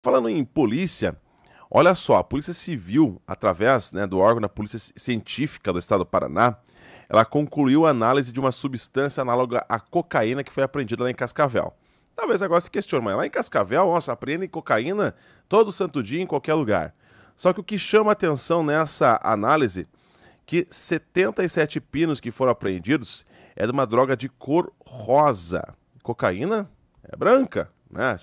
Falando em polícia, olha só, a Polícia Civil, através, né, do órgão da Polícia Científica do Estado do Paraná, ela concluiu a análise de uma substância análoga à cocaína que foi apreendida lá em Cascavel. Talvez agora se questione, mas lá em Cascavel, nossa, apreendem cocaína todo santo dia em qualquer lugar. Só que o que chama a atenção nessa análise que 77 pinos que foram apreendidos é de uma droga de cor rosa. Cocaína é branca, né?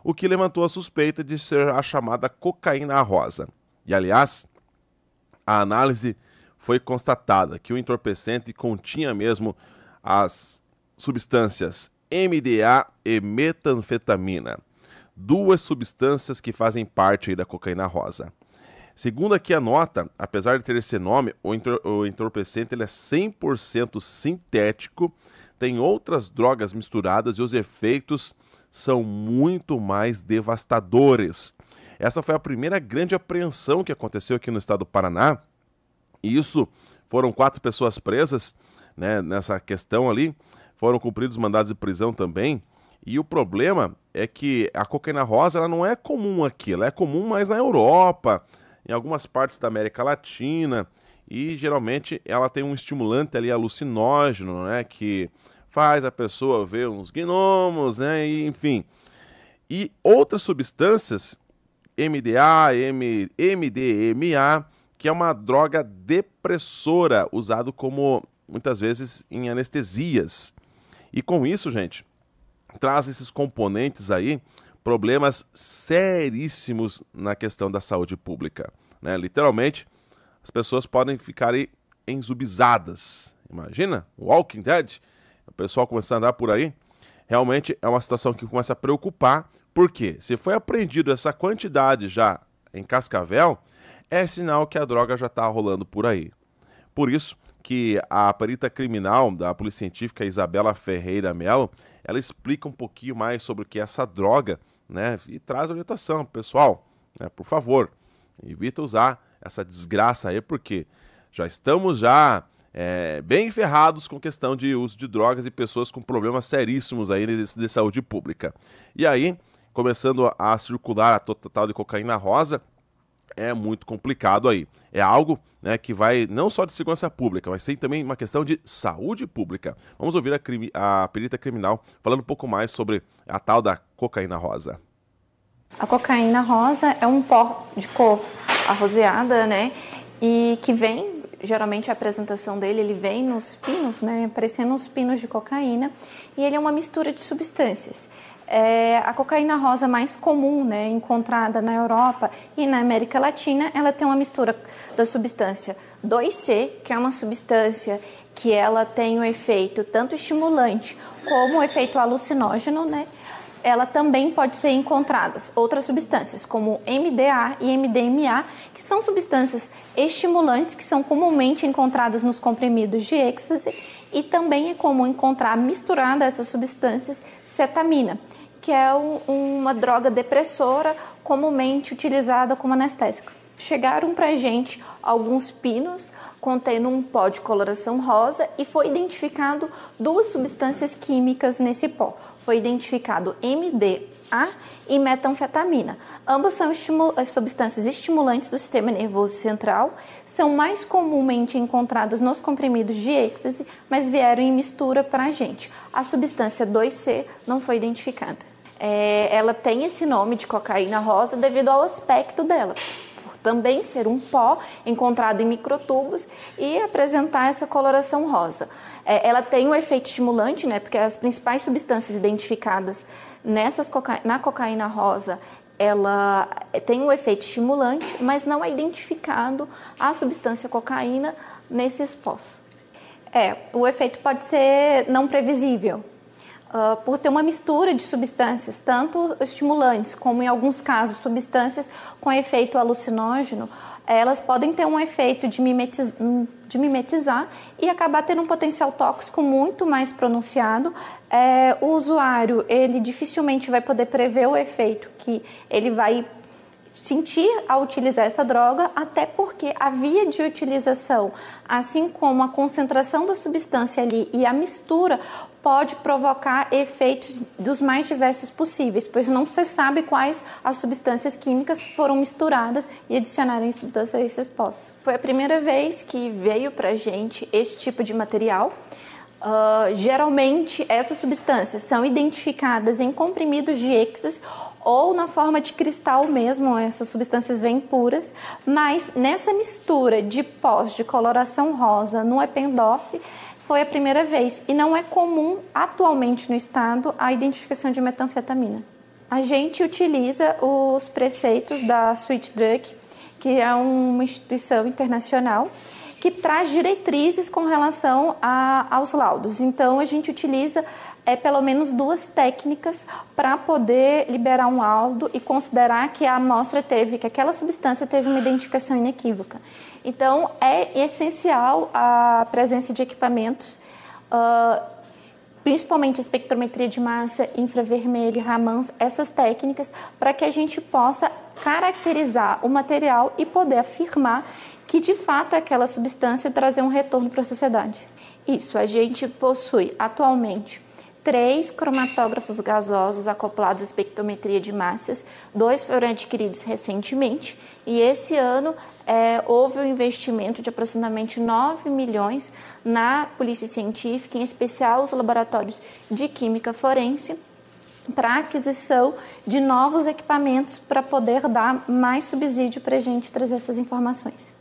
O que levantou a suspeita de ser a chamada cocaína rosa. E, aliás, a análise foi constatada que o entorpecente continha mesmo as substâncias MDA e metanfetamina, duas substâncias que fazem parte da cocaína rosa. Segundo aqui a nota, apesar de ter esse nome, o entorpecente ele é 100% sintético, tem outras drogas misturadas e os efeitos são muito mais devastadores. Essa foi a primeira grande apreensão que aconteceu aqui no estado do Paraná, e isso foram 4 pessoas presas, né, nessa questão ali, foram cumpridos mandados de prisão também, e o problema é que a cocaína rosa ela não é comum aqui, ela é comum mais na Europa, em algumas partes da América Latina, e geralmente ela tem um estimulante ali alucinógeno, né, que faz a pessoa ver uns gnomos, né, e, enfim. E outras substâncias, MDA, MDMA, que é uma droga depressora, usado como, muitas vezes, em anestesias. E com isso, gente, traz esses componentes aí, problemas seríssimos na questão da saúde pública, né? Literalmente, as pessoas podem ficar aí enzubizadas. Imagina, Walking Dead, o pessoal começando a andar por aí. Realmente é uma situação que começa a preocupar, porque se foi apreendido essa quantidade já em Cascavel, é sinal que a droga já está rolando por aí. Por isso que a perita criminal da Polícia Científica, Isabela Ferreira Melo, ela explica um pouquinho mais sobre o que é essa droga, né, e traz orientação, pessoal, né, por favor, evita usar essa desgraça aí, porque já estamos bem ferrados com questão de uso de drogas e pessoas com problemas seríssimos aí de saúde pública. E aí, começando a circular a total de cocaína rosa, é muito complicado aí. É algo, né, que vai não só de segurança pública, mas sim também uma questão de saúde pública. Vamos ouvir a perita criminal falando um pouco mais sobre a tal da cocaína rosa. A cocaína rosa é um pó de cor arroseada, né, e que vem, geralmente a apresentação dele, ele vem nos pinos, né, parecendo uns pinos de cocaína, e ele é uma mistura de substâncias. A cocaína rosa mais comum, né, encontrada na Europa e na América Latina, ela tem uma mistura da substância 2C, que é uma substância que ela tem um efeito tanto estimulante como um efeito alucinógeno, né? Ela também pode ser encontradas outras substâncias, como MDA e MDMA, que são substâncias estimulantes que são comumente encontradas nos comprimidos de êxtase, e também é comum encontrar misturada a essas substâncias cetamina, que é uma droga depressora comumente utilizada como anestésico. Chegaram para a gente alguns pinos contendo um pó de coloração rosa e foi identificado 2 substâncias químicas nesse pó. Foi identificado MDA e metanfetamina. Ambas são substâncias estimulantes do sistema nervoso central, são mais comumente encontradas nos comprimidos de êxtase, mas vieram em mistura para a gente. A substância 2C não foi identificada. Ela tem esse nome de cocaína rosa devido ao aspecto dela, por também ser um pó encontrado em microtubos e apresentar essa coloração rosa. Ela tem um efeito estimulante, né, porque as principais substâncias identificadas na cocaína rosa, ela tem um efeito estimulante, mas não é identificado a substância cocaína nesses pós. O efeito pode ser não previsível, por ter uma mistura de substâncias, tanto estimulantes como, em alguns casos, substâncias com efeito alucinógeno. Elas podem ter um efeito de mimetizar e acabar tendo um potencial tóxico muito mais pronunciado. O usuário, ele dificilmente vai poder prever o efeito que ele vai sentir a utilizar essa droga, até porque a via de utilização, assim como a concentração da substância ali e a mistura, pode provocar efeitos dos mais diversos possíveis, pois não se sabe quais as substâncias químicas foram misturadas e adicionadas a esses poços. Foi a primeira vez que veio para a gente esse tipo de material. Geralmente, essas substâncias são identificadas em comprimidos de êxtase ou na forma de cristal mesmo, essas substâncias vêm puras, mas nessa mistura de pós de coloração rosa no Eppendorf, foi a primeira vez e não é comum atualmente no estado a identificação de metanfetamina. A gente utiliza os preceitos da Sweet Drug, que é uma instituição internacional que traz diretrizes com relação aos laudos. Então, a gente utiliza pelo menos 2 técnicas para poder liberar um laudo e considerar que a amostra que aquela substância teve uma identificação inequívoca. Então, é essencial a presença de equipamentos, principalmente a espectrometria de massa, infravermelho, Raman, essas técnicas, para que a gente possa caracterizar o material e poder afirmar que, de fato, aquela substância trazer um retorno para a sociedade. Isso, a gente possui atualmente 3 cromatógrafos gasosos acoplados à espectrometria de massas, 2 foram adquiridos recentemente e esse ano houve um investimento de aproximadamente 9 milhões na Polícia Científica, em especial os laboratórios de Química Forense, para aquisição de novos equipamentos para poder dar mais subsídio para a gente trazer essas informações.